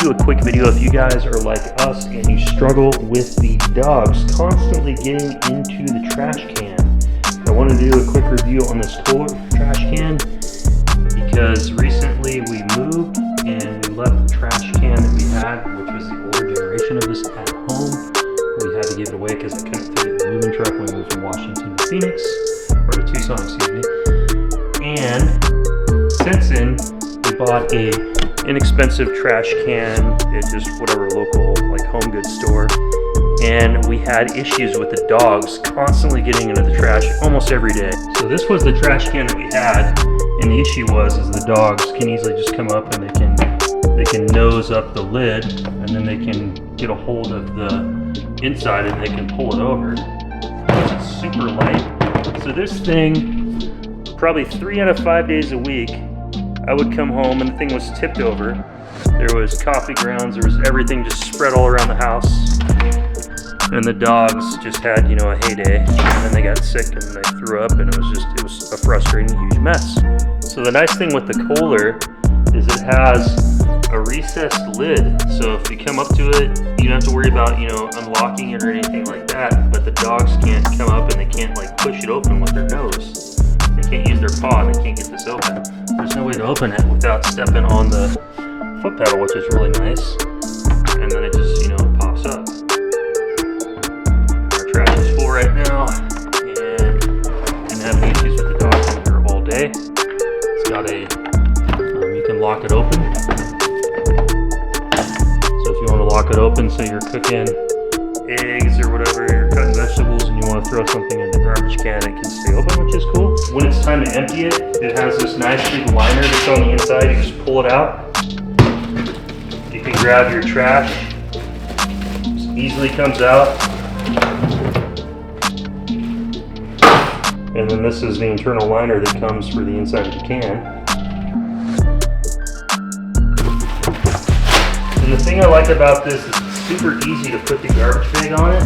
do a quick video if you guys are like us and you struggle with the dogs constantly getting into the trash can. I want to do a quick review on this Kohler trash can because recently we moved and we left the trash can that we had, which was the older generation of this, at home. We had to give it away because I couldn't fit it in the moving truck when we moved from Washington to Phoenix, or to Tucson, excuse me. And since then, we bought a inexpensive trash can at just whatever local like home goods store, and we had issues with the dogs constantly getting into the trash almost every day. So this was the trash can that we had, and the issue was the dogs can easily just come up and they can nose up the lid, and then they can get a hold of the inside and they can pull it over. It's super light. So this thing, probably 3 out of 5 days a week, I would come home and the thing was tipped over. There was coffee grounds, there was everything just spread all around the house. And the dogs just had, you know, a heyday. And then they got sick and they threw up, and it was a frustrating, huge mess. So the nice thing with the Kohler is it has a recessed lid. So if you come up to it, you don't have to worry about, you know, unlocking it or anything like that. But the dogs can't come up and they can't like push it open with their nose. They can't use their paw and they can't get this open. There's no way to open it without stepping on the foot pedal, which is really nice. And then it just, you know, pops up. Our trash is full right now, and didn't have any issues with the dogs in here all day. It's got a, you can lock it open. So if you want to lock it open so you're cooking eggs or whatever, you're cutting vegetables and you want to throw something in the garbage can, it can stay open, which is cool. When it's time to empty it, it has this nice big liner that's on the inside. You just pull it out. You can grab your trash. Just easily comes out. And then this is the internal liner that comes for the inside of the can. And the thing I like about this is it's super easy to put the garbage bag on it.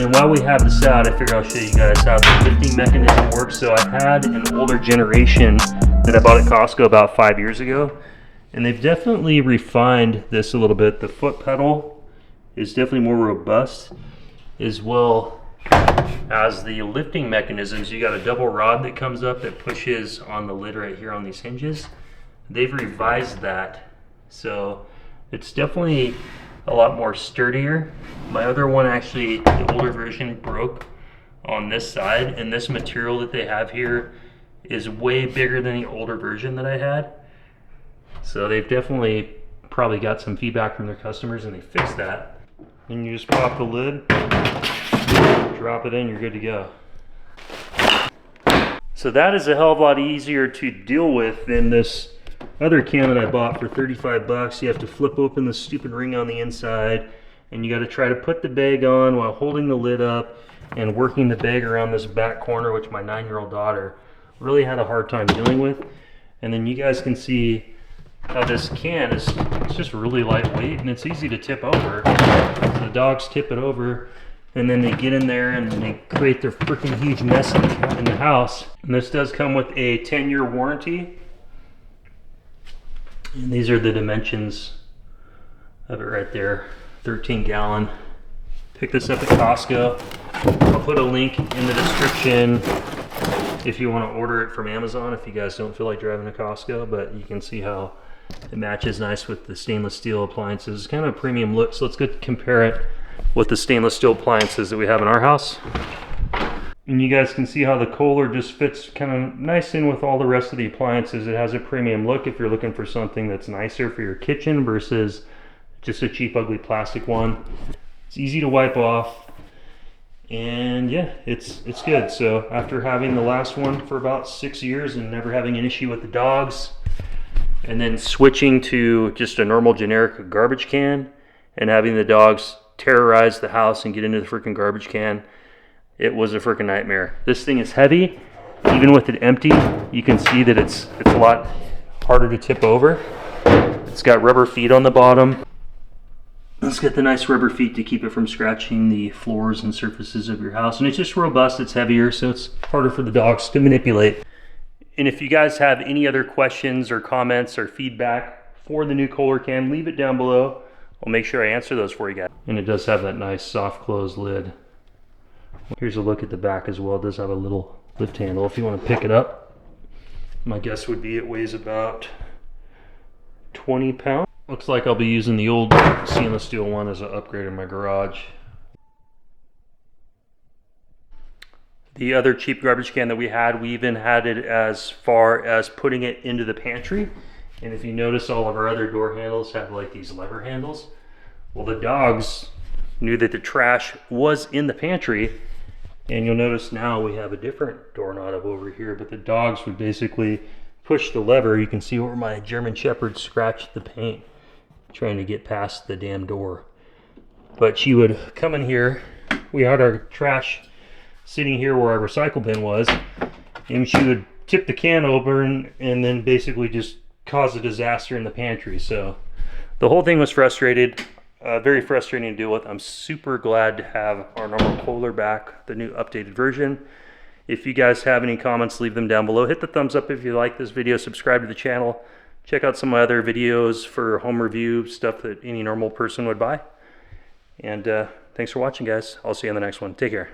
And while we have this out, I figure I'll show you guys how the lifting mechanism works. So I had an older generation that I bought at Costco about 5 years ago, and they've definitely refined this a little bit. The foot pedal is definitely more robust, as well as the lifting mechanisms. You got a double rod that comes up that pushes on the lid right here on these hinges. They've revised that, so it's definitely a lot more sturdier. My other one, actually, the older version, broke on this side, and this material that they have here is way bigger than the older version that I had. So they've definitely probably got some feedback from their customers and they fixed that. And you just pop the lid, drop it in, you're good to go. So that is a hell of a lot easier to deal with than this other can that I bought for 35 bucks. You have to flip open the stupid ring on the inside, and you got to try to put the bag on while holding the lid up and working the bag around this back corner, which my 9-year-old daughter really had a hard time dealing with. And then you guys can see how this can is, it's just really lightweight and it's easy to tip over. So the dogs tip it over, and then they get in there and they create their freaking huge mess in the house. And this does come with a 10-year warranty. And these are the dimensions of it right there. 13-gallon. Pick this up at Costco. I'll put a link in the description if you want to order it from Amazon, if you guys don't feel like driving to Costco. But you can see how it matches nice with the stainless steel appliances. It's kind of a premium look, so let's go compare it with the stainless steel appliances that we have in our house. And you guys can see how the Kohler just fits kind of nice in with all the rest of the appliances. It has a premium look if you're looking for something that's nicer for your kitchen versus just a cheap, ugly plastic one. It's easy to wipe off, and yeah, it's good. So after having the last one for about 6 years and never having an issue with the dogs, and then switching to just a normal generic garbage can and having the dogs terrorize the house and get into the freaking garbage can, it was a freaking nightmare. This thing is heavy. Even with it empty, you can see that it's a lot harder to tip over. It's got rubber feet on the bottom. Let's get the nice rubber feet to keep it from scratching the floors and surfaces of your house. And it's just robust, it's heavier, so it's harder for the dogs to manipulate. And if you guys have any other questions or comments or feedback, for the new Kohler can, leave it down below. I'll make sure I answer those for you guys. And it does have that nice soft close lid. Here's a look at the back as well. It does have a little lift handle if you want to pick it up. My guess would be it weighs about 20 pounds. Looks like I'll be using the old stainless steel one as an upgrade in my garage. The other cheap garbage can that we had, we even had it as far as putting it into the pantry. And if you notice, all of our other door handles have like these lever handles. Well, the dogs knew that the trash was in the pantry, and you'll notice now we have a different doorknob over here, but the dogs would basically push the lever. You can see where my German Shepherd scratched the paint trying to get past the damn door. But she would come in here. We had our trash sitting here where our recycle bin was, and she would tip the can over and then basically just cause a disaster in the pantry. So the whole thing was very frustrating to deal with. I'm super glad to have our normal Kohler back, the new updated version. If you guys have any comments, leave them down below. Hit the thumbs up if you like this video, subscribe to the channel, check out some of my other videos for home review stuff that any normal person would buy. And thanks for watching, guys. I'll see you on the next one. Take care.